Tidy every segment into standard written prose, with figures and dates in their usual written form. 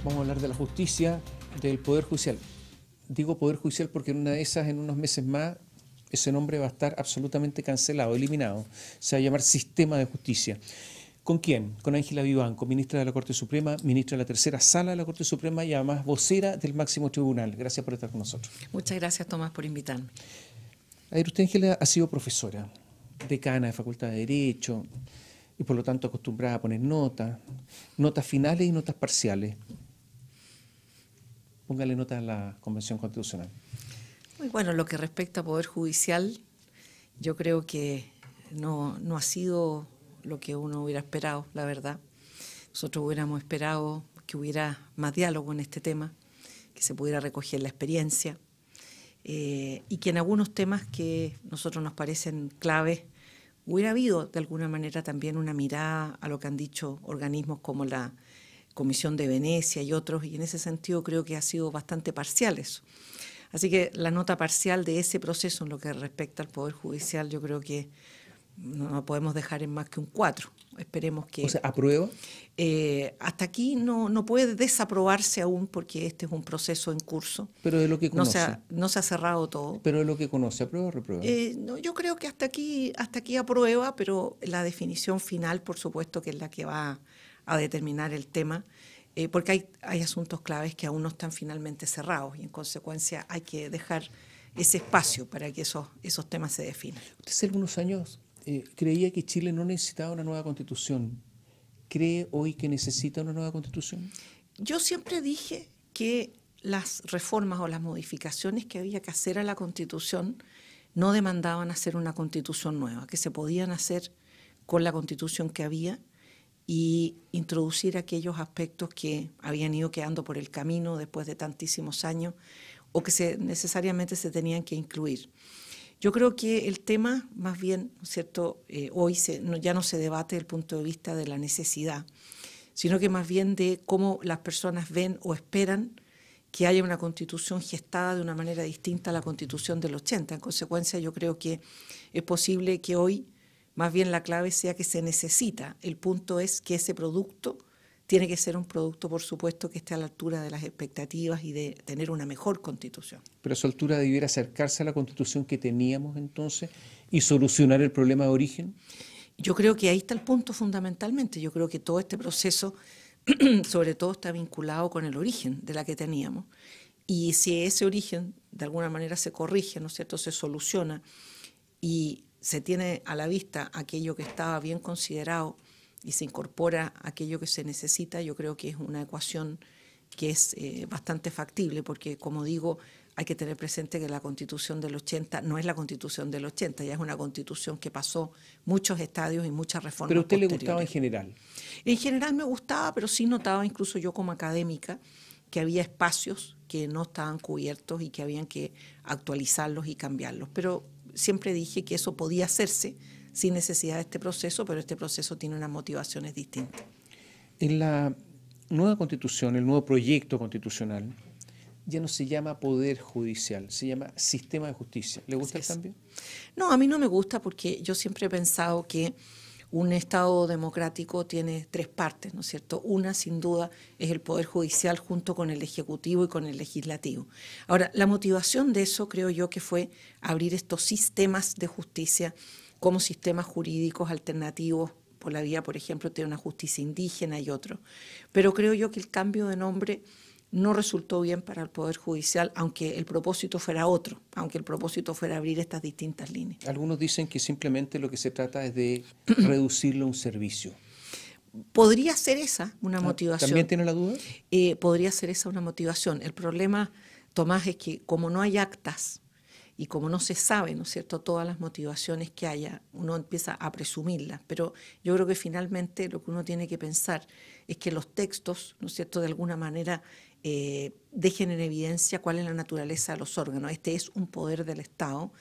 Vamos a hablar de la justicia, del Poder Judicial. Digo Poder Judicial porque en una de esas, en unos meses más, ese nombre va a estar absolutamente cancelado, eliminado. Se va a llamar Sistema de Justicia. ¿Con quién? Con Ángela Vivanco, ministra de la Corte Suprema, ministra de la Tercera Sala de la Corte Suprema y además vocera del máximo tribunal. Gracias por estar con nosotros. Muchas gracias, Tomás, por invitarme. A ver, usted, Ángela, ha sido profesora, decana de Facultad de Derecho y por lo tanto acostumbrada a poner notas finales y notas parciales. Póngale nota a la Convención Constitucional. Muy bueno, lo que respecta a Poder Judicial, yo creo que no ha sido lo que uno hubiera esperado, la verdad. Nosotros hubiéramos esperado que hubiera más diálogo en este tema, que se pudiera recoger la experiencia y que en algunos temas que a nosotros nos parecen claves hubiera habido de alguna manera también una mirada a lo que han dicho organismos como la Comisión de Venecia y otros, y en ese sentido creo que ha sido bastante parcial eso. Así que la nota parcial de ese proceso en lo que respecta al Poder Judicial yo creo que no la podemos dejar en más que un 4. Esperemos que... O sea, ¿aprueba? Hasta aquí no puede desaprobarse aún porque este es un proceso en curso. Pero de lo que conoce. No se ha cerrado todo. Pero de lo que conoce, ¿aprueba o reprueba? No, yo creo que hasta aquí aprueba, pero la definición final, por supuesto, que es la que va a determinar el tema, porque hay asuntos claves que aún no están finalmente cerrados y en consecuencia hay que dejar ese espacio para que esos temas se definan. Usted hace algunos años creía que Chile no necesitaba una nueva constitución. ¿Cree hoy que necesita una nueva constitución? Yo siempre dije que las reformas o las modificaciones que había que hacer a la constitución no demandaban hacer una constitución nueva, que se podían hacer con la constitución que había y introducir aquellos aspectos que habían ido quedando por el camino después de tantísimos años o que necesariamente se tenían que incluir. Yo creo que el tema, más bien, ¿no es cierto?, hoy ya no se debate desde el punto de vista de la necesidad, sino que más bien de cómo las personas ven o esperan que haya una constitución gestada de una manera distinta a la constitución del 80. En consecuencia, yo creo que es posible que hoy más bien la clave sea que se necesita. El punto es que ese producto tiene que ser un producto, por supuesto, que esté a la altura de las expectativas y de tener una mejor constitución. Pero a su altura debiera acercarse a la constitución que teníamos entonces y solucionar el problema de origen. Yo creo que ahí está el punto fundamentalmente. Yo creo que todo este proceso, sobre todo, está vinculado con el origen de la que teníamos. Y si ese origen, de alguna manera, se corrige, ¿no es cierto?, se soluciona y se tiene a la vista aquello que estaba bien considerado y se incorpora aquello que se necesita, yo creo que es una ecuación que es bastante factible, porque, como digo, hay que tener presente que la Constitución del 80 no es la Constitución del 80, ya es una Constitución que pasó muchos estadios y muchas reformas. ¿Pero a usted le gustaba en general? En general me gustaba, pero sí notaba, incluso yo como académica, que había espacios que no estaban cubiertos y que habían que actualizarlos y cambiarlos. Pero siempre dije que eso podía hacerse sin necesidad de este proceso, pero este proceso tiene unas motivaciones distintas. En la nueva Constitución, el nuevo proyecto constitucional, ya no se llama Poder Judicial, se llama Sistema de Justicia. ¿Le gusta el cambio? No, a mí no me gusta porque yo siempre he pensado que un Estado democrático tiene 3 partes, ¿no es cierto? Una, sin duda, es el Poder Judicial junto con el Ejecutivo y con el Legislativo. Ahora, la motivación de eso creo yo que fue abrir estos sistemas de justicia como sistemas jurídicos alternativos por la vía, por ejemplo, de una justicia indígena y otro. Pero creo yo que el cambio de nombre no resultó bien para el Poder Judicial, aunque el propósito fuera otro, aunque el propósito fuera abrir estas distintas líneas. Algunos dicen que simplemente lo que se trata es de reducirlo a un servicio. Podría ser esa una motivación. ¿También tiene la duda? Podría ser esa una motivación. El problema, Tomás, es que como no hay actas y como no se sabe, ¿no es cierto?, todas las motivaciones que haya, uno empieza a presumirlas. Pero yo creo que finalmente lo que uno tiene que pensar es que los textos, ¿no es cierto?, de alguna manera dejen en evidencia cuál es la naturaleza de los órganos. Este es un poder del Estado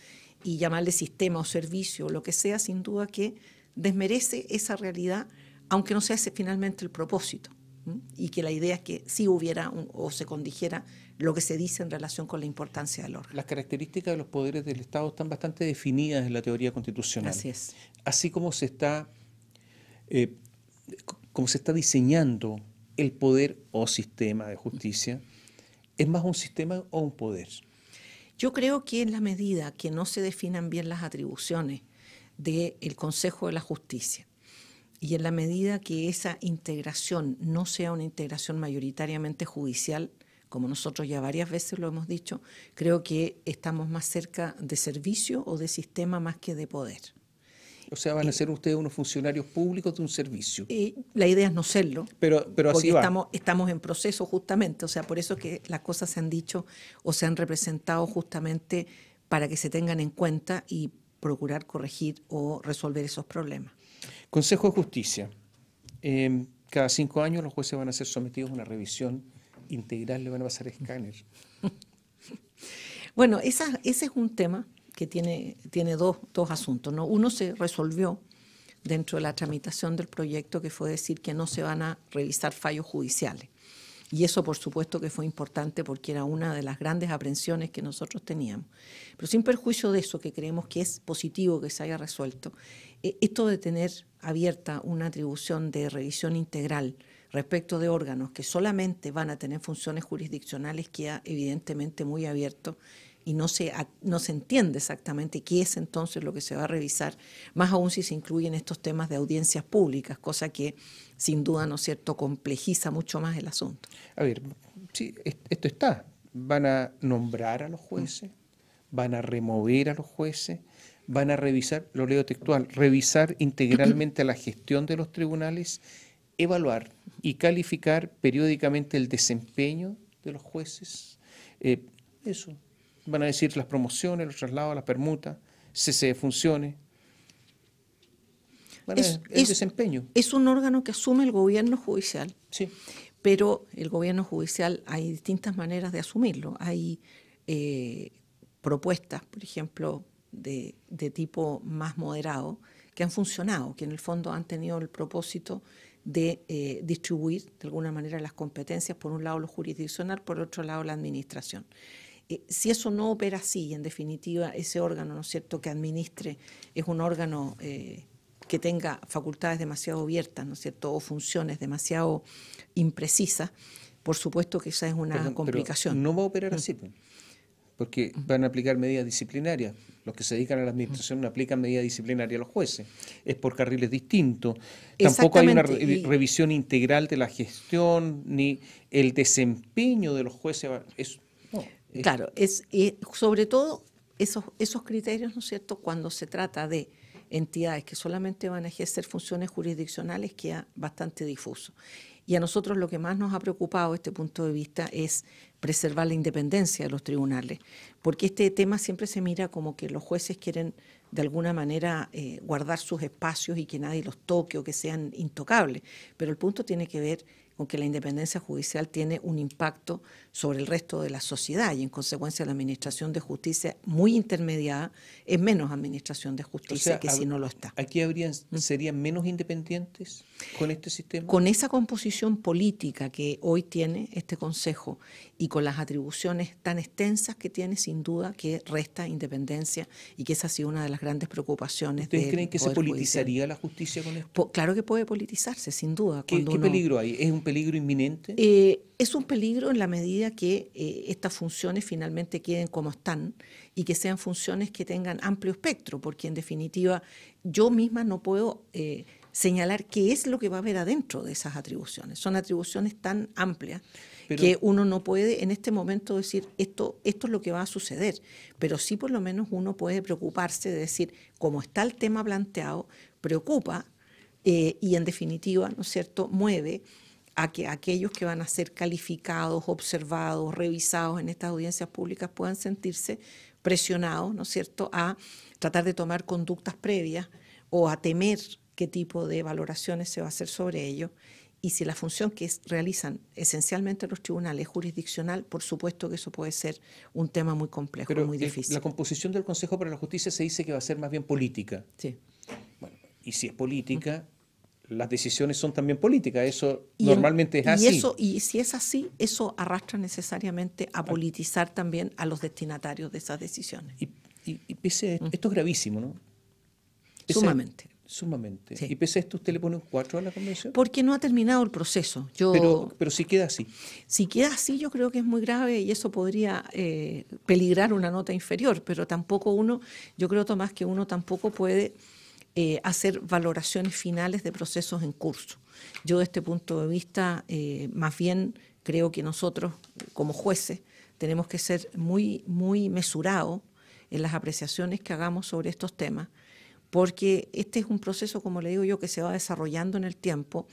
y llamarle sistema o servicio o lo que sea, sin duda que desmerece esa realidad, aunque no sea ese finalmente el propósito. Y que la idea es que sí hubiera o se condijera lo que se dice en relación con la importancia del órgano. Las características de los poderes del Estado están bastante definidas en la teoría constitucional. Así es. Así como se está diseñando el poder o sistema de justicia? ¿Es más un sistema o un poder? Yo creo que en la medida que no se definan bien las atribuciones del Consejo de la Justicia y en la medida que esa integración no sea una integración mayoritariamente judicial, como nosotros ya varias veces lo hemos dicho, creo que estamos más cerca de servicio o de sistema más que de poder. O sea, van a ser ustedes unos funcionarios públicos de un servicio. La idea es no serlo, pero así porque va. estamos en proceso justamente, o sea, por eso que las cosas se han dicho o se han representado justamente para que se tengan en cuenta y procurar corregir o resolver esos problemas. Consejo de Justicia. Cada 5 años los jueces van a ser sometidos a una revisión integral, le van a pasar escáner. Bueno, ese es un tema que tiene dos asuntos, ¿no? Uno se resolvió dentro de la tramitación del proyecto, que fue decir que no se van a revisar fallos judiciales. Y eso, por supuesto, que fue importante porque era una de las grandes aprensiones que nosotros teníamos. Pero sin perjuicio de eso, que creemos que es positivo que se haya resuelto, esto de tener abierta una atribución de revisión integral respecto de órganos que solamente van a tener funciones jurisdiccionales queda evidentemente muy abierto y no se entiende exactamente qué es entonces lo que se va a revisar, más aún si se incluyen estos temas de audiencias públicas, cosa que sin duda, ¿no es cierto?, complejiza mucho más el asunto. A ver, sí, esto está. Van a nombrar a los jueces, van a remover a los jueces, van a revisar, lo leo textual, revisar integralmente la gestión de los tribunales, evaluar y calificar periódicamente el desempeño de los jueces. Eso. Van a decir las promociones, los traslados, las permutas, cese de funciones. El desempeño. Es un órgano que asume el gobierno judicial, sí. Pero el gobierno judicial hay distintas maneras de asumirlo. Hay propuestas, por ejemplo, de tipo más moderado, que han funcionado, que en el fondo han tenido el propósito de distribuir de alguna manera las competencias, por un lado lo jurisdiccional, por otro lado la administración. Si eso no opera así, en definitiva, ese órgano, ¿no es cierto?, que administre es un órgano que tenga facultades demasiado abiertas, ¿no es cierto?, o funciones demasiado imprecisas, por supuesto que esa es una complicación. Pero no va a operar así, porque van a aplicar medidas disciplinarias. Los que se dedican a la administración no aplican medidas disciplinarias a los jueces. Es por carriles distintos. Tampoco hay una revisión integral de la gestión, ni el desempeño de los jueces. Claro, sobre todo esos criterios, ¿no es cierto?, cuando se trata de entidades que solamente van a ejercer funciones jurisdiccionales, queda bastante difuso. Y a nosotros lo que más nos ha preocupado este punto de vista es preservar la independencia de los tribunales, porque este tema siempre se mira como que los jueces quieren de alguna manera guardar sus espacios y que nadie los toque o que sean intocables, pero el punto tiene que ver con que la independencia judicial tiene un impacto sobre el resto de la sociedad y en consecuencia la administración de justicia muy intermediada es menos administración de justicia, que si no lo está. ¿Aquí serían menos independientes con este sistema? Con esa composición política que hoy tiene este Consejo y con las atribuciones tan extensas que tiene, sin duda que resta independencia y que esa ha sido una de las grandes preocupaciones. ¿Ustedes creen que se politizaría la justicia con esto? Claro que puede politizarse, sin duda. ¿Qué peligro hay? ¿Es un peligro inminente? Es un peligro en la medida que estas funciones finalmente queden como están y que sean funciones que tengan amplio espectro, porque en definitiva yo misma no puedo señalar qué es lo que va a haber adentro de esas atribuciones. Son atribuciones tan amplias que uno no puede en este momento decir esto es lo que va a suceder, pero sí por lo menos uno puede preocuparse de decir, como está el tema planteado, preocupa y en definitiva, ¿no es cierto?, mueve a que aquellos que van a ser calificados, observados, revisados en estas audiencias públicas puedan sentirse presionados, ¿no es cierto?, a tratar de tomar conductas previas o a temer qué tipo de valoraciones se va a hacer sobre ellos. Y si la función que realizan esencialmente los tribunales es jurisdiccional, por supuesto que eso puede ser un tema muy complejo, muy difícil. La composición del Consejo para la Justicia se dice que va a ser más bien política. Sí. Bueno, y si es política, las decisiones son también políticas, eso normalmente es así. Y si es así, eso arrastra necesariamente a politizar también a los destinatarios de esas decisiones. Y pese a esto es gravísimo, ¿no? Sumamente. Sumamente. Sí. Y pese a esto, ¿usted le pone un 4 a la convención? Porque no ha terminado el proceso. Pero si queda así. Si queda así, yo creo que es muy grave y eso podría peligrar una nota inferior, pero tampoco yo creo, Tomás, que uno tampoco puede hacer valoraciones finales de procesos en curso. Yo, desde este punto de vista, más bien creo que nosotros, como jueces, tenemos que ser muy, muy mesurados en las apreciaciones que hagamos sobre estos temas, porque este es un proceso, como le digo yo, que se va desarrollando en el tiempo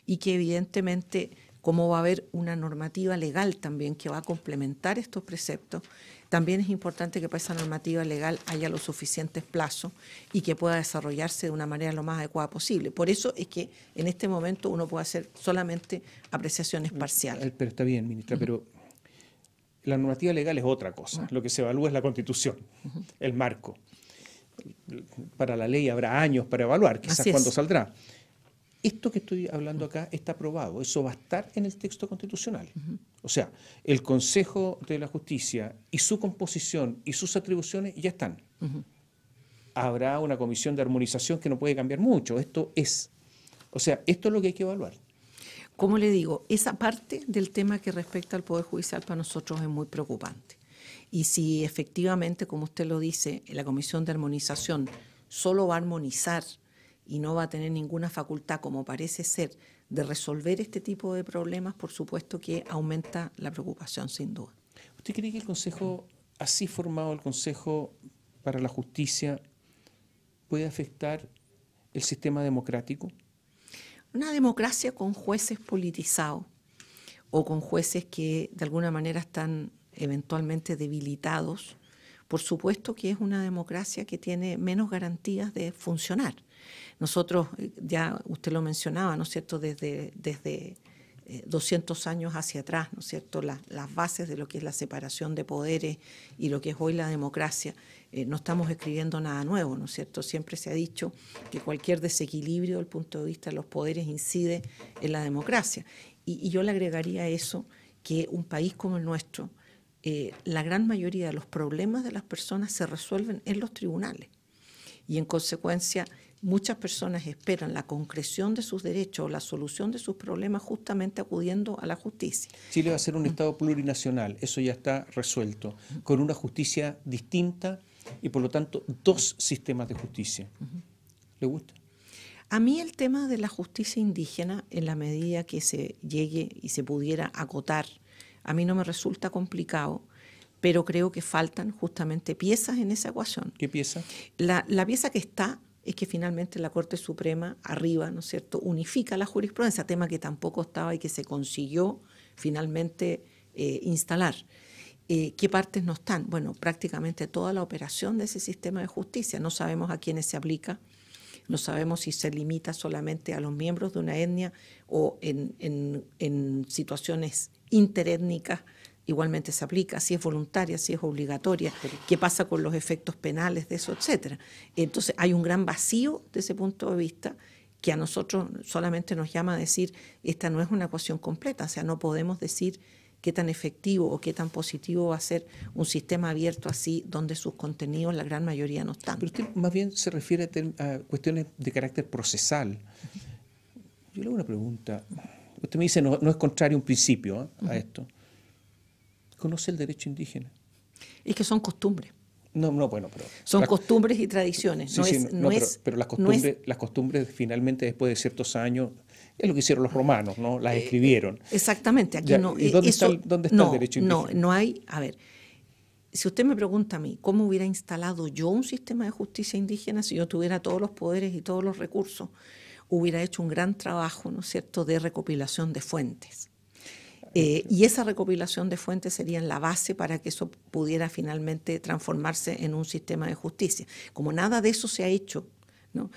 y que evidentemente, como va a haber una normativa legal también que va a complementar estos preceptos, también es importante que para esa normativa legal haya los suficientes plazos y que pueda desarrollarse de una manera lo más adecuada posible. Por eso es que en este momento uno puede hacer solamente apreciaciones parciales. Pero está bien, ministra, pero la normativa legal es otra cosa. Lo que se evalúa es la Constitución, el marco. Para la ley habrá años para evaluar, quizás cuándo saldrá. Esto que estoy hablando acá está aprobado, eso va a estar en el texto constitucional. O sea, el Consejo de la Justicia y su composición y sus atribuciones ya están. Habrá una comisión de armonización que no puede cambiar mucho. Esto es lo que hay que evaluar. Como le digo, esa parte del tema que respecta al Poder Judicial para nosotros es muy preocupante. Y si efectivamente, como usted lo dice, la Comisión de Armonización solo va a armonizar y no va a tener ninguna facultad, como parece ser, de resolver este tipo de problemas, por supuesto que aumenta la preocupación, sin duda. ¿Usted cree que el Consejo, así formado el Consejo para la Justicia, puede afectar el sistema democrático? Una democracia con jueces politizados o con jueces que de alguna manera están eventualmente debilitados, por supuesto que es una democracia que tiene menos garantías de funcionar. Nosotros, ya usted lo mencionaba, ¿no es cierto?, desde 200 años hacia atrás, ¿no es cierto?, las bases de lo que es la separación de poderes y lo que es hoy la democracia, no estamos escribiendo nada nuevo, ¿no es cierto? Siempre se ha dicho que cualquier desequilibrio desde el punto de vista de los poderes incide en la democracia. Y yo le agregaría a eso que un país como el nuestro, la gran mayoría de los problemas de las personas se resuelven en los tribunales. Y en consecuencia, muchas personas esperan la concreción de sus derechos o la solución de sus problemas justamente acudiendo a la justicia. Chile va a ser un Estado plurinacional, eso ya está resuelto, con una justicia distinta y por lo tanto 2 sistemas de justicia. ¿Le gusta? A mí el tema de la justicia indígena, en la medida que se llegue y se pudiera acotar, a mí no me resulta complicado, pero creo que faltan justamente piezas en esa ecuación. ¿Qué pieza? La pieza que está es que finalmente la Corte Suprema arriba, ¿no es cierto?, unifica la jurisprudencia, tema que tampoco estaba y que se consiguió finalmente instalar. ¿Qué partes no están? Bueno, prácticamente toda la operación de ese sistema de justicia. No sabemos a quiénes se aplica, no sabemos si se limita solamente a los miembros de una etnia o en situaciones interétnicas igualmente se aplica, si es voluntaria, si es obligatoria, qué pasa con los efectos penales de eso, etcétera. Entonces hay un gran vacío desde ese punto de vista que a nosotros solamente nos llama a decir esta no es una ecuación completa, o sea, no podemos decir qué tan efectivo o qué tan positivo va a ser un sistema abierto así donde sus contenidos la gran mayoría no están. Pero usted más bien se refiere a cuestiones de carácter procesal. Yo le hago una pregunta. Usted me dice no es contrario un principio a esto. ¿Conoce el derecho indígena? Es que son costumbres. No, bueno, pero... Son costumbres y tradiciones. Sí, pero las costumbres finalmente después de ciertos años es lo que hicieron los romanos, ¿no? Las escribieron. Exactamente. Aquí Ya, no. ¿y dónde está el derecho indígena? No hay. A ver, si usted me pregunta a mí cómo hubiera instalado yo un sistema de justicia indígena si yo tuviera todos los poderes y todos los recursos, hubiera hecho un gran trabajo, ¿no es cierto?, de recopilación de fuentes. Y esa recopilación de fuentes sería la base para que eso pudiera finalmente transformarse en un sistema de justicia. Como nada de eso se ha hecho, ¿no?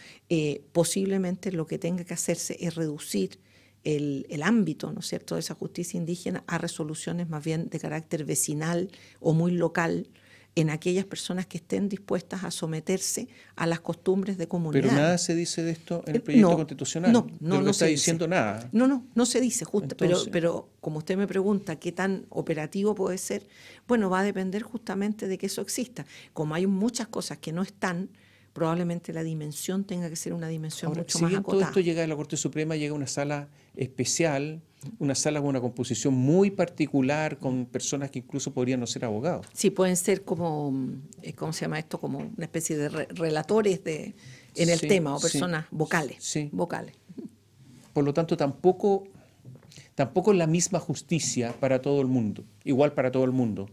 Posiblemente lo que tenga que hacerse es reducir el ámbito, ¿no es cierto?, de esa justicia indígena a resoluciones más bien de carácter vecinal o muy local en aquellas personas que estén dispuestas a someterse a las costumbres de comunidad. Pero nada se dice de esto en el proyecto constitucional. No está diciendo nada. No se dice, justo. Entonces, pero como usted me pregunta qué tan operativo puede ser, bueno, va a depender justamente de que eso exista. Como hay muchas cosas que no están, probablemente la dimensión tenga que ser una dimensión Ahora, mucho si más bien todo acotada. esto llega a la Corte Suprema, llega a una sala especial, una sala con una composición muy particular, con personas que incluso podrían no ser abogados. Sí, pueden ser como, ¿cómo se llama esto? Como una especie de relatores en el Sí, tema, o sí, personas vocales. sí. vocales. Por lo tanto, tampoco es la misma justicia para todo el mundo, igual para todo el mundo.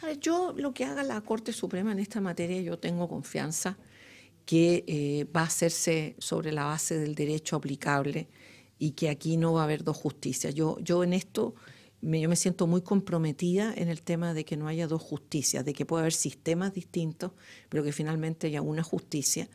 A ver, yo lo que haga la Corte Suprema en esta materia, yo tengo confianza que va a hacerse sobre la base del derecho aplicable y que aquí no va a haber dos justicias. Yo en esto yo me siento muy comprometida en el tema de que no haya dos justicias, de que pueda haber sistemas distintos, pero que finalmente haya una justicia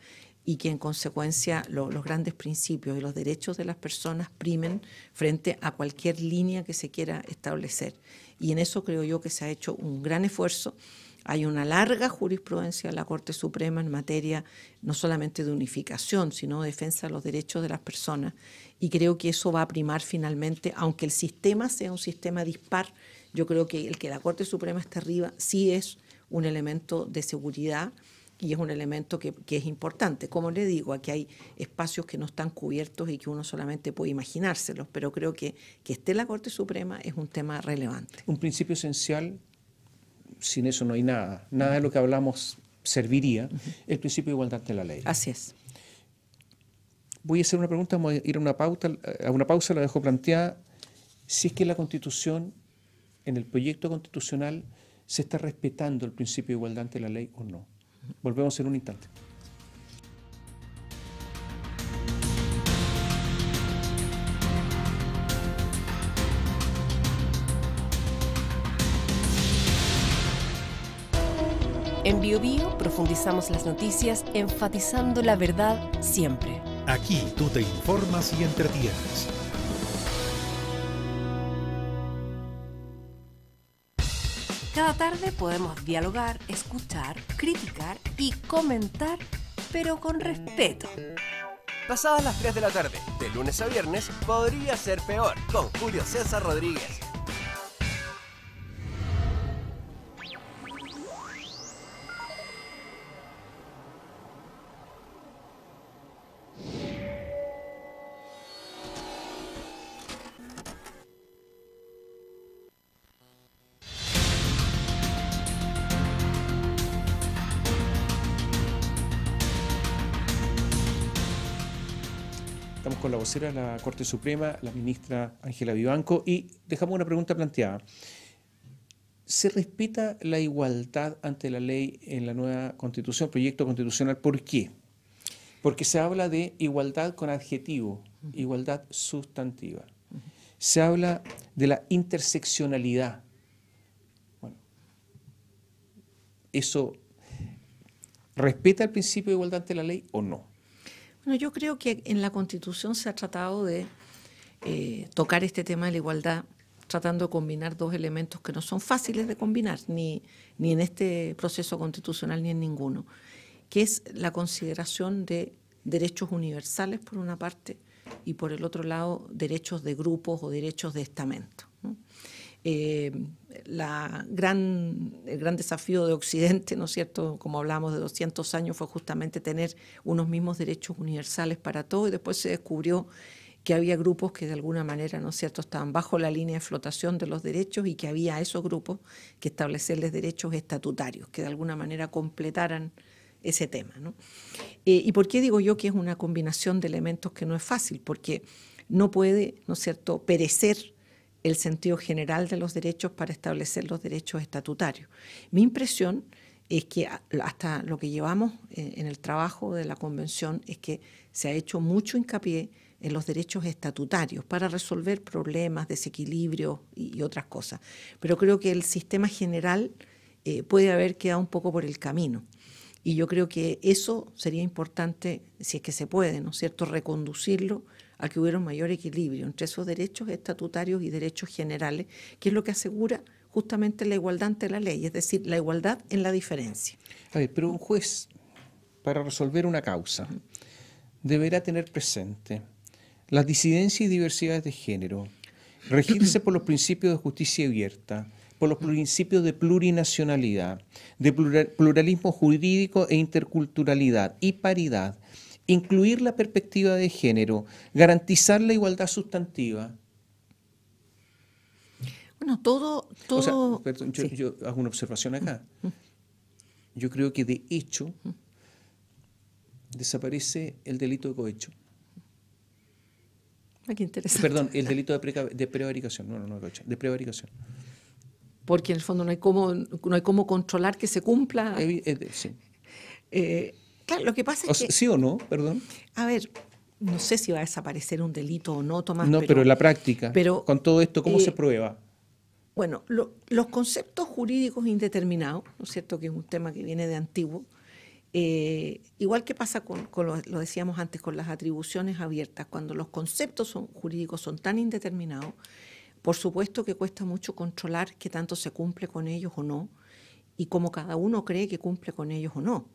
y que en consecuencia los grandes principios y los derechos de las personas primen frente a cualquier línea que se quiera establecer. Y en eso creo yo que se ha hecho un gran esfuerzo. Hay una larga jurisprudencia de la Corte Suprema en materia no solamente de unificación, sino de defensa de los derechos de las personas. Y creo que eso va a primar finalmente, aunque el sistema sea un sistema dispar, yo creo que el que la Corte Suprema esté arriba sí es un elemento de seguridad y es un elemento que es importante. Como le digo, aquí hay espacios que no están cubiertos y que uno solamente puede imaginárselos, pero creo que esté la Corte Suprema es un tema relevante. Un principio esencial, sin eso no hay nada. Nada de lo que hablamos serviría, el principio de igualdad ante la ley. Así es. Voy a hacer una pregunta, vamos a ir a una pausa, la dejo planteada. Si es que la Constitución, en el proyecto constitucional, se está respetando el principio de igualdad ante la ley o no. Volvemos en un instante. En BioBio profundizamos las noticias enfatizando la verdad siempre. Aquí tú te informas y entretienes. Cada tarde podemos dialogar, escuchar, criticar y comentar, pero con respeto. Pasadas las 3 de la tarde, de lunes a viernes, podría ser peor, con Julio César Rodríguez. Estamos con la vocera de la Corte Suprema, la ministra Ángela Vivanco, y dejamos una pregunta planteada. ¿Se respeta la igualdad ante la ley en la nueva Constitución, proyecto constitucional? ¿Por qué? Porque se habla de igualdad con adjetivo, igualdad sustantiva. Se habla de la interseccionalidad. Bueno, ¿eso respeta el principio de igualdad ante la ley o no? Bueno, yo creo que en la Constitución se ha tratado de tocar este tema de la igualdad, tratando de combinar dos elementos que no son fáciles de combinar, ni en este proceso constitucional ni en ninguno, que es la consideración de derechos universales por una parte y por el otro lado derechos de grupos o derechos de estamento, ¿no? El gran desafío de Occidente, ¿no es cierto?, como hablamos de 200 años, fue justamente tener unos mismos derechos universales para todos, y después se descubrió que había grupos que de alguna manera, ¿no es cierto?, estaban bajo la línea de flotación de los derechos y que había a esos grupos que establecerles derechos estatutarios que de alguna manera completaran ese tema, ¿no? ¿Y por qué digo yo que es una combinación de elementos que no es fácil? Porque no puede, ¿no es cierto?, perecer el sentido general de los derechos para establecer los derechos estatutarios. Mi impresión es que hasta lo que llevamos en el trabajo de la Convención es que se ha hecho mucho hincapié en los derechos estatutarios para resolver problemas, desequilibrios y otras cosas. Pero creo que el sistema general puede haber quedado un poco por el camino. Y yo creo que eso sería importante, si es que se puede, ¿no es cierto?, reconducirlo a que hubiera un mayor equilibrio entre esos derechos estatutarios y derechos generales, que es lo que asegura justamente la igualdad ante la ley, es decir, la igualdad en la diferencia. A ver, pero un juez, para resolver una causa, deberá tener presente las disidencias y diversidades de género, regirse por los principios de justicia abierta, por los principios de plurinacionalidad, de pluralismo jurídico e interculturalidad y paridad, incluir la perspectiva de género, garantizar la igualdad sustantiva. Bueno, todo... O sea, perdón, yo hago una observación acá. Yo creo que de hecho desaparece el delito de cohecho. Qué interesante. Perdón, el delito de prevaricación. No, cohecho, de prevaricación. Porque en el fondo no hay cómo controlar que se cumpla. Sí. Claro, lo que pasa es que... ¿Sí o no? Perdón. A ver, no sé si va a desaparecer un delito o no, Tomás. No, pero en la práctica, con todo esto, ¿cómo se prueba? Bueno, los conceptos jurídicos indeterminados, ¿no es cierto?, que es un tema que viene de antiguo, igual que pasa lo decíamos antes, con las atribuciones abiertas, cuando los conceptos jurídicos son tan indeterminados, por supuesto que cuesta mucho controlar qué tanto se cumple con ellos o no, y cómo cada uno cree que cumple con ellos o no.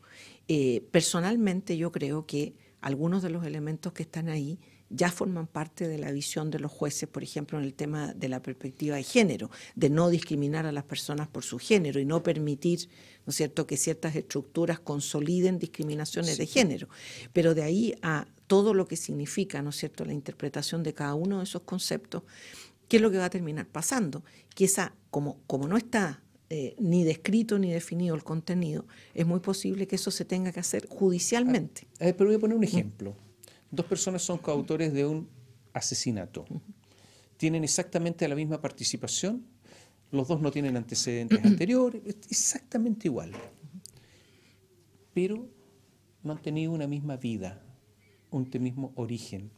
Personalmente yo creo que algunos de los elementos que están ahí ya forman parte de la visión de los jueces, por ejemplo, en el tema de la perspectiva de género, de no discriminar a las personas por su género y no permitir, ¿no es cierto?, que ciertas estructuras consoliden discriminaciones de género. Pero de ahí a todo lo que significa, ¿no es cierto?, la interpretación de cada uno de esos conceptos, ¿qué es lo que va a terminar pasando? Que como no está ni descrito ni definido el contenido, es muy posible que eso se tenga que hacer judicialmente. Pero voy a poner un ejemplo. Dos personas son coautores de un asesinato. Tienen exactamente la misma participación, los dos no tienen antecedentes anteriores, exactamente igual. Pero no han tenido una misma vida, un mismo origen.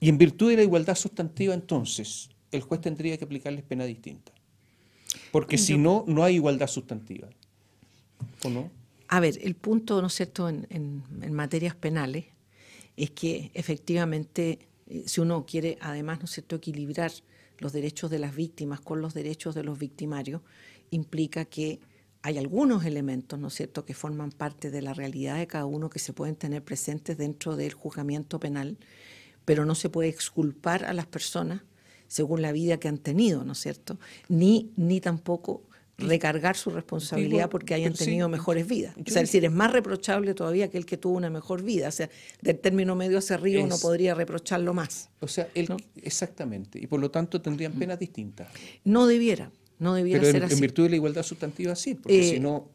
Y en virtud de la igualdad sustantiva, entonces, el juez tendría que aplicarles pena distinta. Porque si no, no hay igualdad sustantiva. ¿O no? A ver, el punto, ¿no es cierto?, en materias penales es que efectivamente, si uno quiere además, ¿no es cierto?, equilibrar los derechos de las víctimas con los derechos de los victimarios, implica que hay algunos elementos, ¿no es cierto?, que forman parte de la realidad de cada uno que se pueden tener presentes dentro del juzgamiento penal, pero no se puede exculpar a las personas según la vida que han tenido, ¿no es cierto?, ni tampoco recargar su responsabilidad porque hayan tenido mejores vidas. O sea, es decir, es más reprochable todavía que el que tuvo una mejor vida. O sea, del término medio hacia arriba uno podría reprocharlo más. O sea, ¿no? Exactamente. Y por lo tanto tendrían penas distintas. No debiera pero ser así. En virtud de la igualdad sustantiva sí, porque si no...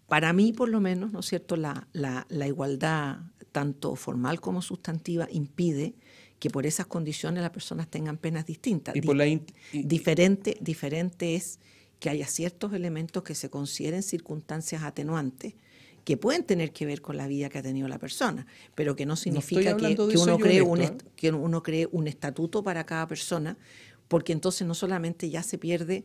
Para mí, por lo menos, ¿no es cierto?, la igualdad tanto formal como sustantiva impide que por esas condiciones las personas tengan penas distintas. Diferente es que haya ciertos elementos que se consideren circunstancias atenuantes que pueden tener que ver con la vida que ha tenido la persona, pero que no significa que uno cree un estatuto para cada persona, porque entonces no solamente ya se pierde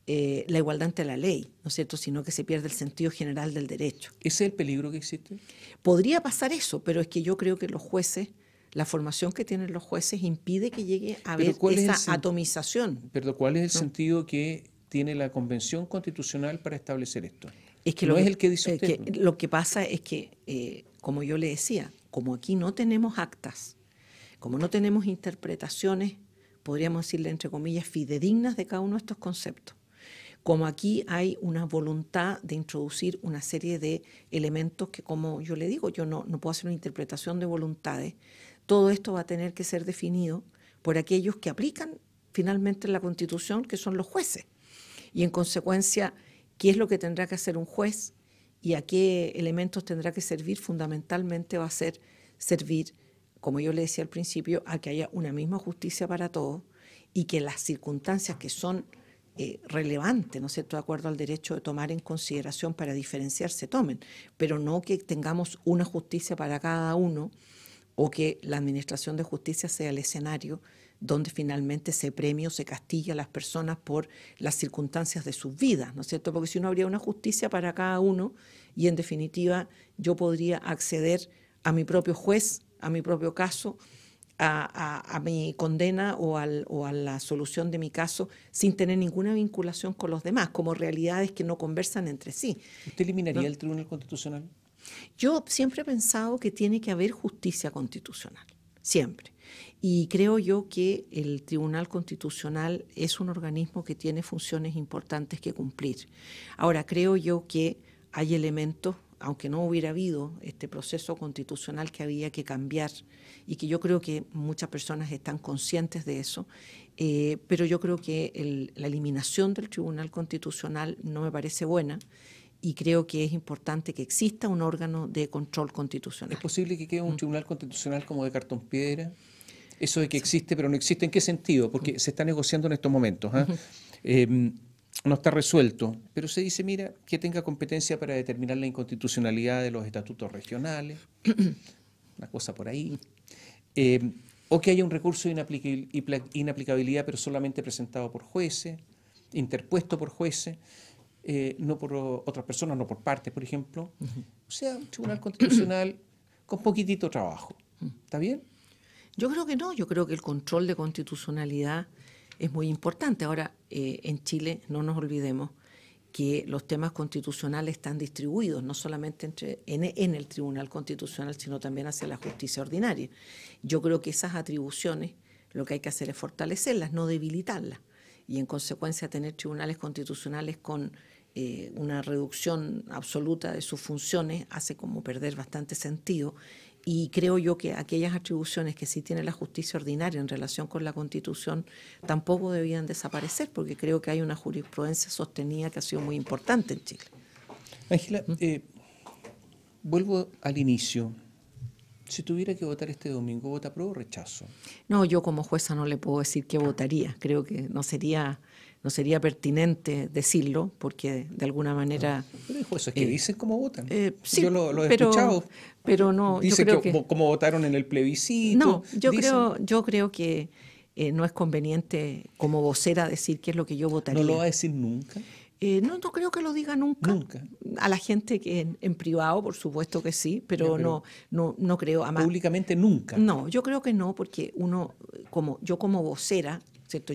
la igualdad ante la ley, ¿no es cierto?, sino que se pierde el sentido general del derecho. ¿Ese es el peligro que existe? Podría pasar eso, pero es que yo creo que los jueces, la formación que tienen los jueces impide que llegue a haber esa atomización. Pero ¿cuál es el sentido que tiene la Convención Constitucional para establecer esto? Es que no es el que dice usted. Lo que pasa es que, como yo le decía, como aquí no tenemos actas, como no tenemos interpretaciones, podríamos decirle entre comillas, fidedignas de cada uno de estos conceptos, como aquí hay una voluntad de introducir una serie de elementos que, como yo le digo, yo no puedo hacer una interpretación de voluntades, todo esto va a tener que ser definido por aquellos que aplican finalmente la Constitución, que son los jueces. Y en consecuencia, ¿qué es lo que tendrá que hacer un juez y a qué elementos tendrá que servir? Fundamentalmente va a ser servir, como yo le decía al principio, a que haya una misma justicia para todos y que las circunstancias que son relevantes, ¿no es cierto?, de acuerdo al derecho de tomar en consideración para diferenciar, se tomen, pero no que tengamos una justicia para cada uno o que la administración de justicia sea el escenario donde finalmente se premia o se castiga a las personas por las circunstancias de sus vidas, ¿no es cierto? Porque si no habría una justicia para cada uno y en definitiva yo podría acceder a mi propio juez, a mi propio caso, a mi condena o a la solución de mi caso sin tener ninguna vinculación con los demás, como realidades que no conversan entre sí. ¿Usted eliminaría el Tribunal Constitucional? Yo siempre he pensado que tiene que haber justicia constitucional, siempre. Y creo yo que el Tribunal Constitucional es un organismo que tiene funciones importantes que cumplir. Ahora, creo yo que hay elementos, aunque no hubiera habido este proceso constitucional que había que cambiar, y que yo creo que muchas personas están conscientes de eso, pero yo creo que la eliminación del Tribunal Constitucional no me parece buena, y creo que es importante que exista un órgano de control constitucional. ¿Es posible que quede un Tribunal Constitucional como de cartón piedra? Eso de que existe, pero no existe, ¿en qué sentido? Porque se está negociando en estos momentos. No está resuelto, pero se dice, mira, que tenga competencia para determinar la inconstitucionalidad de los estatutos regionales, una cosa por ahí, o que haya un recurso de inaplicabilidad, pero solamente presentado por jueces, interpuesto por jueces, no por otras personas, no por partes, por ejemplo. O sea, un Tribunal Constitucional con poquitito trabajo. ¿Está bien? Yo creo que no, yo creo que el control de constitucionalidad es muy importante. Ahora, en Chile, no nos olvidemos que los temas constitucionales están distribuidos, no solamente en el Tribunal Constitucional, sino también hacia la justicia ordinaria. Yo creo que esas atribuciones lo que hay que hacer es fortalecerlas, no debilitarlas. Y en consecuencia tener tribunales constitucionales con una reducción absoluta de sus funciones hace como perder bastante sentido. Y creo yo que aquellas atribuciones que sí tiene la justicia ordinaria en relación con la Constitución tampoco debían desaparecer, porque creo que hay una jurisprudencia sostenida que ha sido muy importante en Chile. Ángela, vuelvo al inicio. Si tuviera que votar este domingo, ¿vota apruebo o rechazo? No, yo como jueza no le puedo decir qué votaría. Creo que no sería pertinente decirlo, porque de alguna manera... Pero hay jueces que dicen cómo votan. Sí, yo lo he escuchado. Pero no, Dice yo creo que cómo votaron en el plebiscito. No, yo creo que no es conveniente como vocera decir qué es lo que yo votaría. ¿No lo va a decir nunca? No creo que lo diga nunca. Nunca. A la gente que en privado, por supuesto que sí, pero no creo. Además, públicamente nunca. No, yo creo que no, porque yo como vocera, ¿cierto?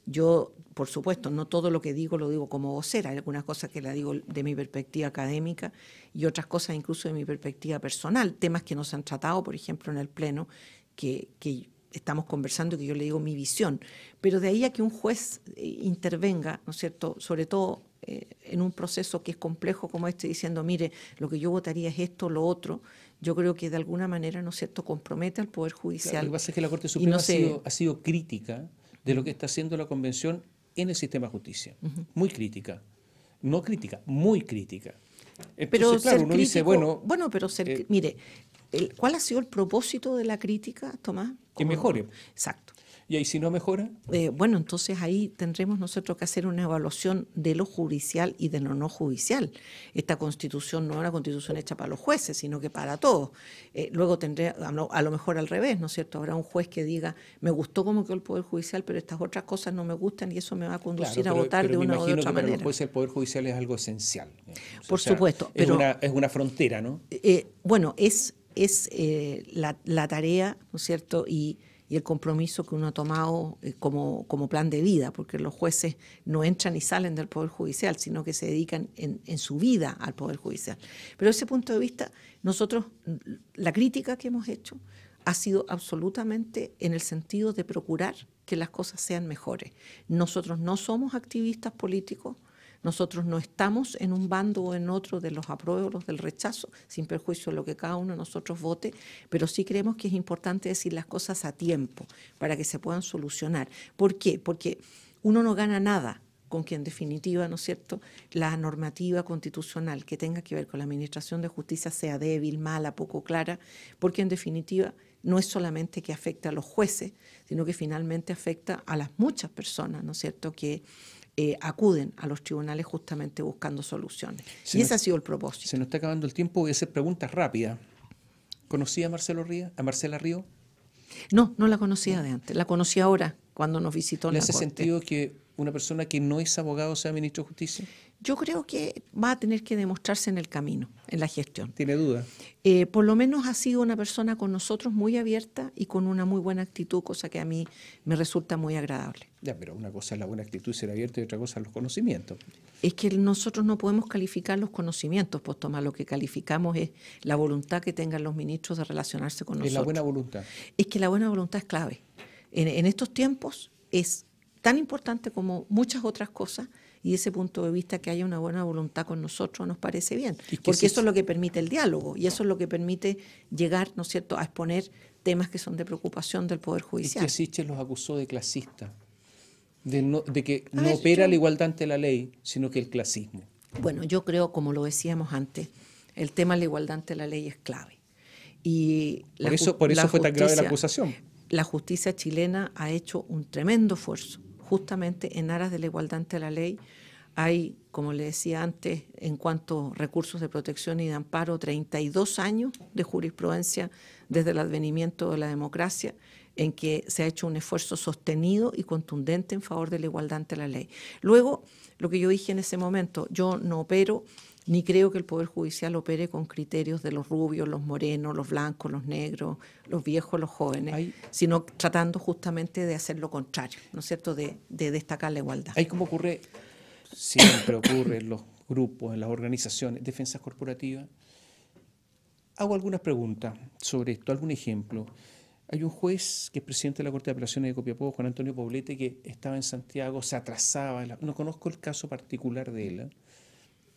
Yo, por supuesto, no todo lo que digo lo digo como vocera. Hay algunas cosas que la digo de mi perspectiva académica y otras cosas incluso de mi perspectiva personal. Temas que no se han tratado, por ejemplo, en el Pleno, que estamos conversando y que yo le digo mi visión. Pero de ahí a que un juez intervenga, ¿no es cierto?, sobre todo en un proceso que es complejo como este, diciendo, mire, lo que yo votaría es esto, lo otro, yo creo que de alguna manera, ¿no es cierto?, compromete al Poder Judicial. Claro, lo que pasa es que la Corte Suprema ha sido crítica de lo que está haciendo la Convención en el sistema de justicia. Muy crítica. No crítica, muy crítica. Entonces, pero claro, ser uno crítico, dice, bueno... pero mire, ¿cuál ha sido el propósito de la crítica, Tomás? Que mejore. Exacto. ¿Y ahí si no mejora? Bueno, entonces ahí tendremos nosotros que hacer una evaluación de lo judicial y de lo no judicial. Esta Constitución no es una Constitución hecha para los jueces, sino que para todos. Luego tendré, a lo mejor al revés, ¿no es cierto? Habrá un juez que diga, me gustó cómo quedó el Poder Judicial, pero estas otras cosas no me gustan y eso me va a conducir a votar de una u otra manera. Para los jueces el Poder Judicial es algo esencial. Por supuesto. Pero, es una frontera, ¿no? Bueno, es la tarea, ¿no es cierto?, y el compromiso que uno ha tomado como plan de vida, porque los jueces no entran y salen del Poder Judicial, sino que se dedican en su vida al Poder Judicial. Pero desde ese punto de vista, nosotros, la crítica que hemos hecho ha sido absolutamente en el sentido de procurar que las cosas sean mejores. Nosotros no somos activistas políticos, nosotros no estamos en un bando o en otro de los apruebos o los del rechazo, sin perjuicio de lo que cada uno de nosotros vote, pero sí creemos que es importante decir las cosas a tiempo para que se puedan solucionar. ¿Por qué? Porque uno no gana nada con que en definitiva, ¿no es cierto?, la normativa constitucional que tenga que ver con la administración de justicia sea débil, mala, poco clara, porque en definitiva no es solamente que afecta a los jueces, sino que finalmente afecta a las muchas personas, ¿no es cierto?, que acuden a los tribunales justamente buscando soluciones. Y ese ha sido el propósito. Se nos está acabando el tiempo, voy a hacer preguntas rápidas. ¿Conocía a Marcela Río? No la conocía de antes, la conocí ahora cuando nos visitó en la Corte. ¿Le hace sentido que una persona que no es abogado sea ministro de Justicia? Yo creo que va a tener que demostrarse en el camino, en la gestión. ¿Tiene duda? Por lo menos ha sido una persona con nosotros muy abierta y con una muy buena actitud, cosa que a mí me resulta muy agradable. Ya, pero una cosa es la buena actitud y ser abierto y otra cosa es los conocimientos. Es que nosotros no podemos calificar los conocimientos, pues Tomás, lo que calificamos es la voluntad que tengan los ministros de relacionarse con nosotros. Es la buena voluntad. Es que la buena voluntad es clave. En estos tiempos es tan importante como muchas otras cosas, y ese punto de vista que haya una buena voluntad con nosotros nos parece bien, porque eso es lo que permite el diálogo y eso es lo que permite llegar, ¿no es cierto?, a exponer temas que son de preocupación del Poder Judicial. Y que Sichel los acusó de clasistas, de que no opera la igualdad ante la ley, sino que el clasismo. Bueno, yo creo, como lo decíamos antes, el tema de la igualdad ante la ley es clave. Y por eso fue tan grave la acusación. La justicia chilena ha hecho un tremendo esfuerzo, justamente en aras de la igualdad ante la ley. Hay, como le decía antes, en cuanto a recursos de protección y de amparo, 32 años de jurisprudencia desde el advenimiento de la democracia, en que se ha hecho un esfuerzo sostenido y contundente en favor de la igualdad ante la ley. Luego, lo que yo dije en ese momento, yo no opero ni creo que el Poder Judicial opere con criterios de los rubios, los morenos, los blancos, los negros, los viejos, los jóvenes, sino tratando justamente de hacer lo contrario, ¿no es cierto?, de destacar la igualdad. Ahí como ocurre, siempre ocurre en los grupos, en las organizaciones, defensas corporativas. Hago algunas preguntas sobre esto, algún ejemplo. Hay un juez que es presidente de la Corte de Apelaciones de Copiapó, Juan Antonio Poblete, que estaba en Santiago, se atrasaba, no conozco el caso particular de él,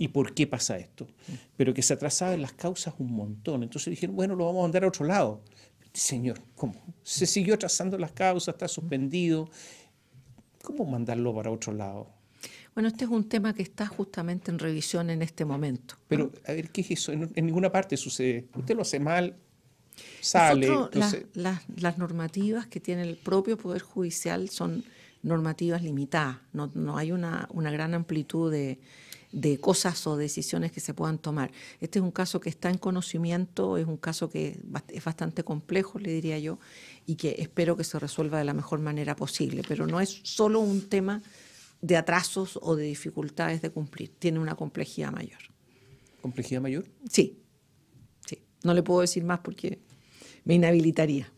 y por qué pasa esto, pero que se atrasaba en las causas un montón. Entonces dijeron, bueno, lo vamos a mandar a otro lado. Señor, ¿cómo? Se siguió atrasando las causas, está suspendido. ¿Cómo mandarlo para otro lado? Bueno, este es un tema que está justamente en revisión en este momento. Pero, a ver, ¿qué es eso? En ninguna parte sucede. Usted lo hace mal, sale. Entonces... Las normativas que tiene el propio Poder Judicial son normativas limitadas. No hay una gran amplitud de cosas o decisiones que se puedan tomar. Este es un caso que está en conocimiento, es un caso que es bastante complejo, le diría yo, y que espero que se resuelva de la mejor manera posible. Pero no es solo un tema de atrasos o de dificultades de cumplir, tiene una complejidad mayor. ¿Complejidad mayor? Sí. No le puedo decir más porque me inhabilitaría.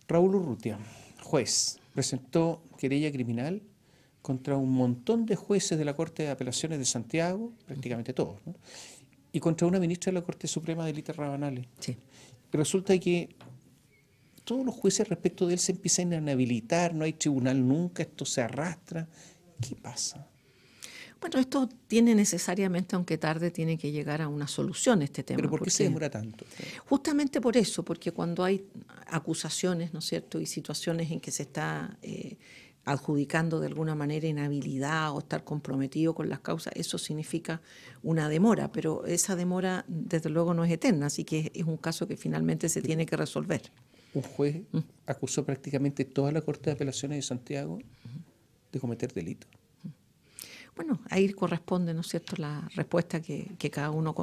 Raúl Urrutia, juez, presentó querella criminal contra un montón de jueces de la Corte de Apelaciones de Santiago, prácticamente todos, ¿no? Y contra una ministra de la Corte Suprema, Delita Rabanales. Sí. Resulta que todos los jueces respecto de él se empiezan a inhabilitar, no hay tribunal nunca, esto se arrastra. ¿Qué pasa? Bueno, esto tiene necesariamente, aunque tarde, tiene que llegar a una solución este tema. ¿Pero por qué se demora tanto? Justamente por eso, porque cuando hay acusaciones, ¿no es cierto?, y situaciones en que se está adjudicando de alguna manera inhabilidad o estar comprometido con las causas, eso significa una demora, pero esa demora desde luego no es eterna, así que es un caso que finalmente se tiene que resolver. Un juez acusó prácticamente toda la Corte de Apelaciones de Santiago de cometer delitos. Bueno, ahí corresponde, ¿no es cierto?, la respuesta que cada uno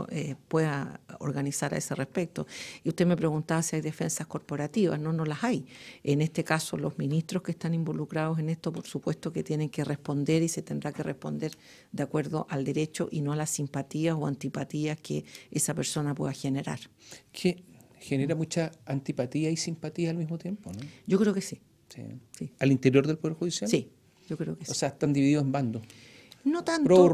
pueda organizar a ese respecto. Y usted me preguntaba si hay defensas corporativas. No las hay. En este caso, los ministros que están involucrados en esto, por supuesto que tienen que responder y se tendrá que responder de acuerdo al derecho y no a las simpatías o antipatías que esa persona pueda generar. Que genera mucha antipatía y simpatía al mismo tiempo, ¿no? Yo creo que sí. Sí. ¿Al interior del Poder Judicial? Sí, yo creo que sí. O sea, están divididos en bandos. No tanto,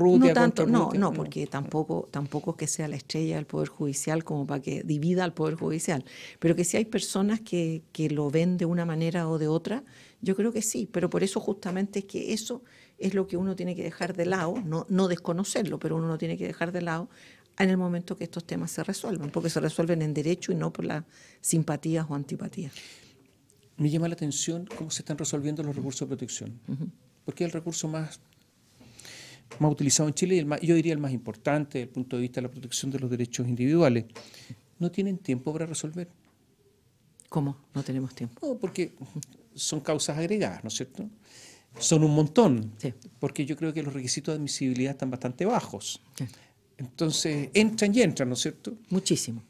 porque tampoco que sea la estrella del Poder Judicial como para que divida al Poder Judicial, pero que si hay personas que lo ven de una manera o de otra, yo creo que sí, pero por eso justamente es que eso es lo que uno tiene que dejar de lado, no desconocerlo, pero uno lo tiene que dejar de lado en el momento que estos temas se resuelvan, porque se resuelven en derecho y no por las simpatías o antipatías. Me llama la atención cómo se están resolviendo los recursos de protección, porque es el recurso más utilizado en Chile y yo diría el más importante desde el punto de vista de la protección de los derechos individuales. No tienen tiempo para resolver. ¿Cómo? No tenemos tiempo. No, porque son causas agregadas, ¿no es cierto? Son un montón, sí. Porque yo creo que los requisitos de admisibilidad están bastante bajos. Sí. Entonces, entran, ¿no es cierto? Muchísimo.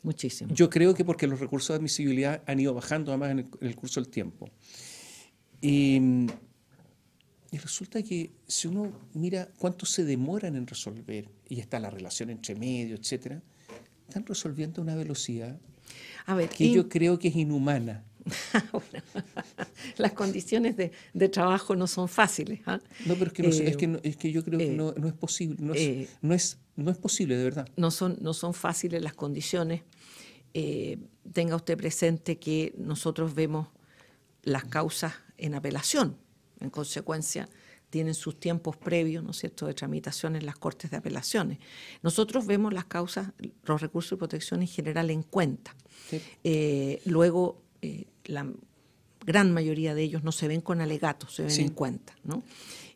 Muchísimo. Yo creo que porque los recursos de admisibilidad han ido bajando además en el curso del tiempo. Y Y resulta que si uno mira cuánto se demoran en resolver, y está la relación entre medio, etcétera, están resolviendo a una velocidad A ver, que yo creo que es inhumana. Bueno, las condiciones de trabajo no son fáciles. ¿Ah? No, pero es que, es que yo creo que no es posible, no es posible, de verdad. No son fáciles las condiciones. Tenga usted presente que nosotros vemos las causas en apelación. En consecuencia, tienen sus tiempos previos, ¿no es cierto?, de tramitación en las Cortes de Apelaciones. Nosotros vemos las causas, los recursos de protección en general en cuenta. Sí. Luego, la gran mayoría de ellos no se ven con alegatos, se ven Sí. en cuenta, ¿no?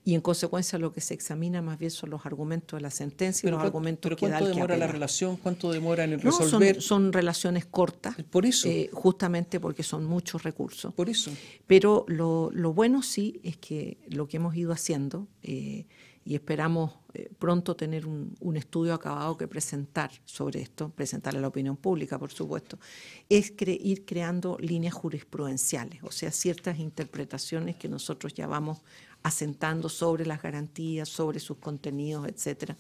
Y en consecuencia lo que se examina más bien son los argumentos de la sentencia y los argumentos que da ¿cuánto el que demora la apela. relación? ¿Cuánto demora en No, resolver? son relaciones cortas, Por eso. justamente porque son muchos recursos. Por eso. Pero lo bueno sí es que lo que hemos ido haciendo, y esperamos pronto tener un estudio acabado que presentar sobre esto, presentarle a la opinión pública, por supuesto, es ir creando líneas jurisprudenciales, o sea, ciertas interpretaciones que nosotros ya vamos asentando sobre las garantías, sobre sus contenidos, etcétera,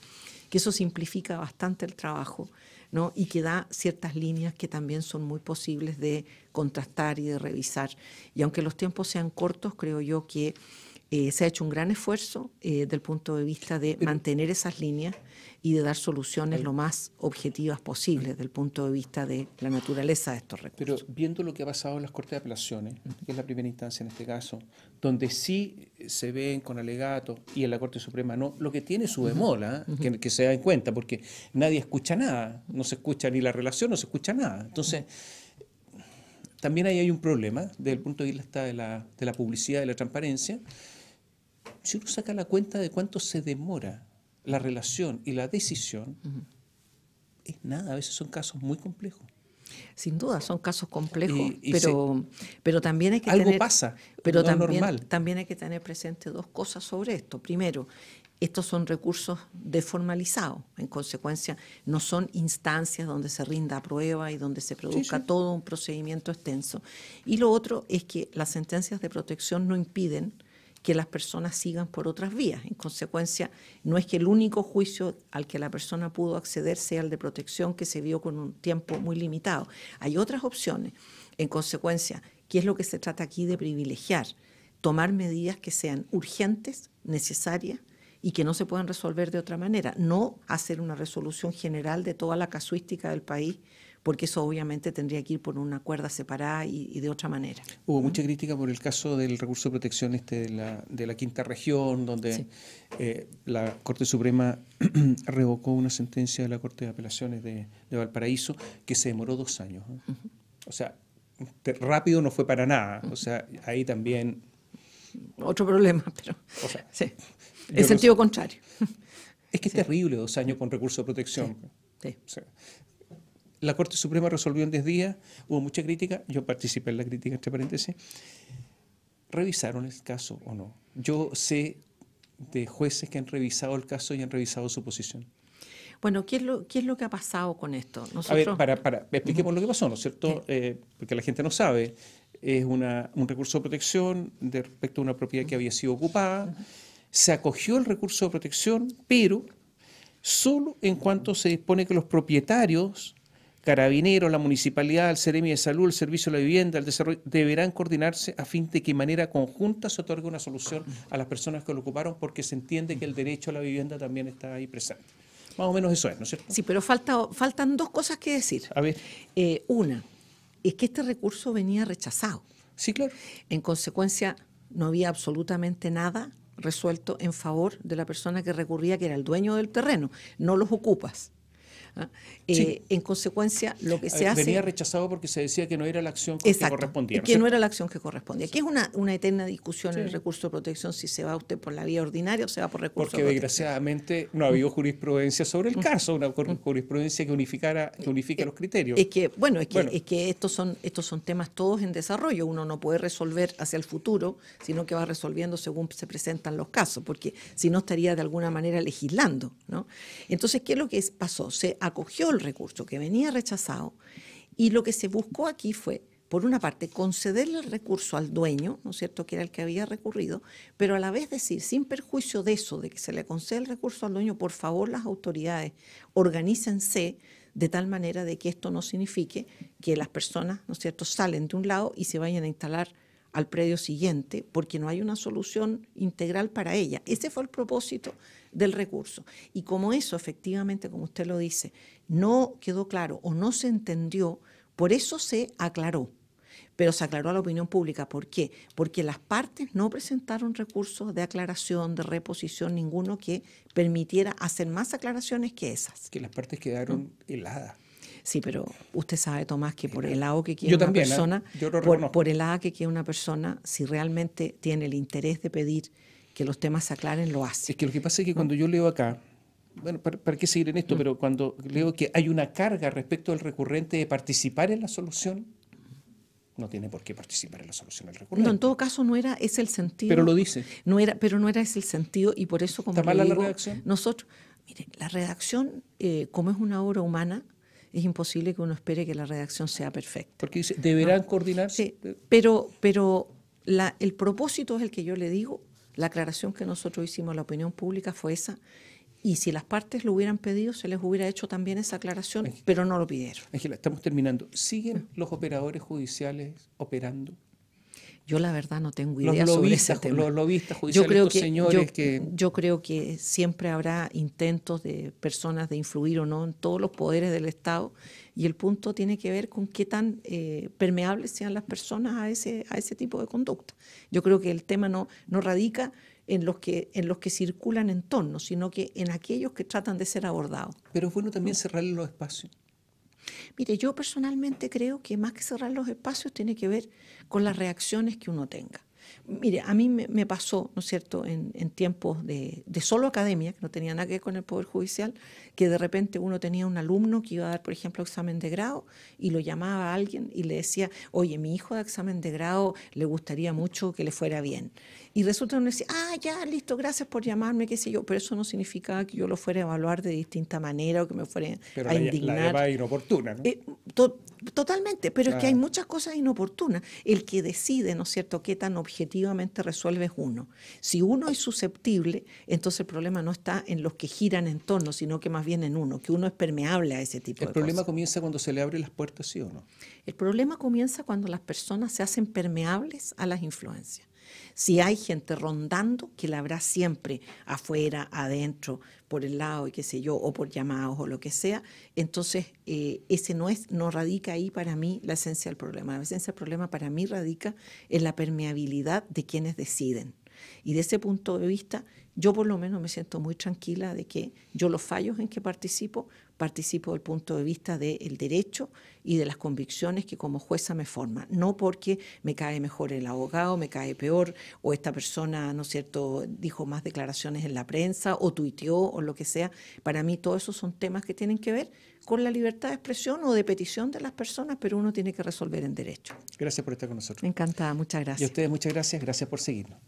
que eso simplifica bastante el trabajo, ¿no? Y que da ciertas líneas que también son muy posibles de contrastar y de revisar. Y aunque los tiempos sean cortos, creo yo que se ha hecho un gran esfuerzo desde el punto de vista de mantener esas líneas y de dar soluciones lo más objetivas posibles desde el punto de vista de la naturaleza de estos recursos. Pero viendo lo que ha pasado en las Cortes de Apelaciones, que es la primera instancia en este caso, donde sí se ven con alegatos y en la Corte Suprema no, lo que tiene su bemola, que se da en cuenta, porque nadie escucha nada, no se escucha ni la relación, no se escucha nada. Entonces, también ahí hay un problema desde el punto de vista de la publicidad, de la transparencia. Si uno saca la cuenta de cuánto se demora la relación y la decisión, es nada, a veces son casos muy complejos. Sin duda, son casos complejos, Y pero también hay que algo tener, pasa, pero no es normal. también hay que tener presente dos cosas sobre esto. Primero, estos son recursos desformalizados, en consecuencia no son instancias donde se rinda prueba y donde se produzca todo un procedimiento extenso. Y lo otro es que las sentencias de protección no impiden que las personas sigan por otras vías. En consecuencia, no es que el único juicio al que la persona pudo acceder sea el de protección, que se vio con un tiempo muy limitado. Hay otras opciones. En consecuencia, ¿qué es lo que se trata aquí de privilegiar? Tomar medidas que sean urgentes, necesarias y que no se puedan resolver de otra manera. No hacer una resolución general de toda la casuística del país, porque eso obviamente tendría que ir por una cuerda separada y de otra manera. Hubo mucha crítica por el caso del recurso de protección de la quinta región, donde la Corte Suprema revocó una sentencia de la Corte de Apelaciones de Valparaíso que se demoró 2 años. O sea, rápido no fue para nada. O sea, ahí también... Otro problema, pero... O sea, en sentido contrario. Es que es terrible 2 años con recurso de protección. Sí. O sea, la Corte Suprema resolvió en 10 días, hubo mucha crítica, yo participé en la crítica, entre paréntesis. ¿Revisaron el caso o no? Yo sé de jueces que han revisado el caso y han revisado su posición. Bueno, ¿qué es lo que ha pasado con esto? Nosotros... A ver, expliquemos lo que pasó, ¿no es cierto? Porque la gente no sabe. Es un recurso de protección respecto a una propiedad que había sido ocupada. Se acogió el recurso de protección, pero solo en cuanto se dispone que los propietarios, Carabineros, la Municipalidad, el Seremi de Salud, el Servicio de la Vivienda, el Desarrollo, deberán coordinarse a fin de que de manera conjunta se otorgue una solución a las personas que lo ocuparon, porque se entiende que el derecho a la vivienda también está ahí presente. Más o menos eso es, ¿no es cierto? Sí, pero faltan 2 cosas que decir. A ver. Una, es que este recurso venía rechazado. Sí, claro. En consecuencia, no había absolutamente nada resuelto en favor de la persona que recurría, que era el dueño del terreno. No los ocupas. Sí. En consecuencia, lo que se hace... Venía rechazado porque se decía que no era la acción que correspondía. Que no era la acción que correspondía. Que es una eterna discusión en el Sí. recurso de protección, si se va usted por la vía ordinaria o se va por recurso Porque de protección. desgraciadamente no ha habido jurisprudencia sobre el caso, una jurisprudencia que unifique los criterios. Es que estos son temas todos en desarrollo. Uno no puede resolver hacia el futuro, sino que va resolviendo según se presentan los casos, porque si no estaría de alguna manera legislando, ¿no? Entonces, ¿qué es lo que pasó? Se acogió el recurso que venía rechazado y lo que se buscó aquí fue por una parte, concederle el recurso al dueño, ¿no es cierto?, que era el que había recurrido, pero a la vez decir, sin perjuicio de eso, de que se le concede el recurso al dueño, por favor, las autoridades, organícense de tal manera de que esto no signifique que las personas, ¿no es cierto?, salen de un lado y se vayan a instalar al predio siguiente, porque no hay una solución integral para ella. Ese fue el propósito del recurso. Y como eso, efectivamente, como usted lo dice, no quedó claro o no se entendió, por eso se aclaró. Pero se aclaró a la opinión pública. ¿Por qué? Porque las partes no presentaron recursos de aclaración, de reposición, ninguno que permitiera hacer más aclaraciones que esas. Que las partes quedaron heladas. Sí, pero usted sabe, Tomás, que por helado que quede Yo una también, persona, yo lo reconozco. por helada que quede una persona, si realmente tiene el interés de pedir que los temas se aclaren, lo hace. Es que lo que pasa es que cuando yo leo acá, bueno, ¿para qué seguir en esto? Pero cuando leo que hay una carga respecto al recurrente de participar en la solución, no tiene por qué participar en la solución el recurrente. No, en todo caso no era ese el sentido. Pero lo dice. Pero no era ese el sentido, y por eso, como ¿Está le mala digo, la redacción? nosotros, mire, la redacción, como es una obra humana, es imposible que uno espere que la redacción sea perfecta. Porque dice, deberán coordinarse. Sí, pero el propósito es el que yo le digo. La aclaración que nosotros hicimos a la opinión pública fue esa, y si las partes lo hubieran pedido, se les hubiera hecho también esa aclaración, pero no lo pidieron. Ángela, estamos terminando. ¿Siguen los operadores judiciales operando? Yo la verdad no tengo idea sobre ese tema. Los lobistas judiciales, Yo creo que siempre habrá intentos de personas de influir o no en todos los poderes del Estado, y el punto tiene que ver con qué tan permeables sean las personas a ese tipo de conducta. Yo creo que el tema no radica en los que circulan en torno, sino que en aquellos que tratan de ser abordados. Pero es bueno también cerrarle los espacios. Mire, yo personalmente creo que más que cerrar los espacios tiene que ver con las reacciones que uno tenga. Mire, a mí me pasó, ¿no es cierto?, en tiempos de solo academia, que no tenía nada que ver con el Poder Judicial, que de repente uno tenía un alumno que iba a dar, por ejemplo, examen de grado, y lo llamaba a alguien y le decía, oye, mi hijo de examen de grado le gustaría mucho que le fuera bien. Y resulta que uno decía, ya, listo, gracias por llamarme, qué sé yo, pero eso no significaba que yo lo fuera a evaluar de distinta manera o que me fuera a indignar. La llamada inoportuna, ¿no? Totalmente, pero es que hay muchas cosas inoportunas. El que decide, ¿no es cierto?, qué tan objetivamente resuelve es uno. Si uno es susceptible, entonces el problema no está en los que giran en torno, sino que más bien en uno, que uno es permeable a ese tipo de cosas. ¿El problema comienza cuando se le abren las puertas, sí o no? El problema comienza cuando las personas se hacen permeables a las influencias. Si hay gente rondando, que la habrá siempre afuera, adentro, por el lado y qué sé yo, o por llamados o lo que sea, entonces ese no radica ahí para mí la esencia del problema. La esencia del problema para mí radica en la permeabilidad de quienes deciden. Y de ese punto de vista, yo por lo menos me siento muy tranquila de que yo los fallos en que participo del punto de vista del derecho y de las convicciones que como jueza me forman. No porque me cae mejor el abogado, me cae peor, o esta persona, ¿no es cierto?, dijo más declaraciones en la prensa, o tuiteó, o lo que sea. Para mí todos esos son temas que tienen que ver con la libertad de expresión o de petición de las personas, pero uno tiene que resolver en derecho. Gracias por estar con nosotros. Encantada, muchas gracias. Y a ustedes muchas gracias por seguirnos.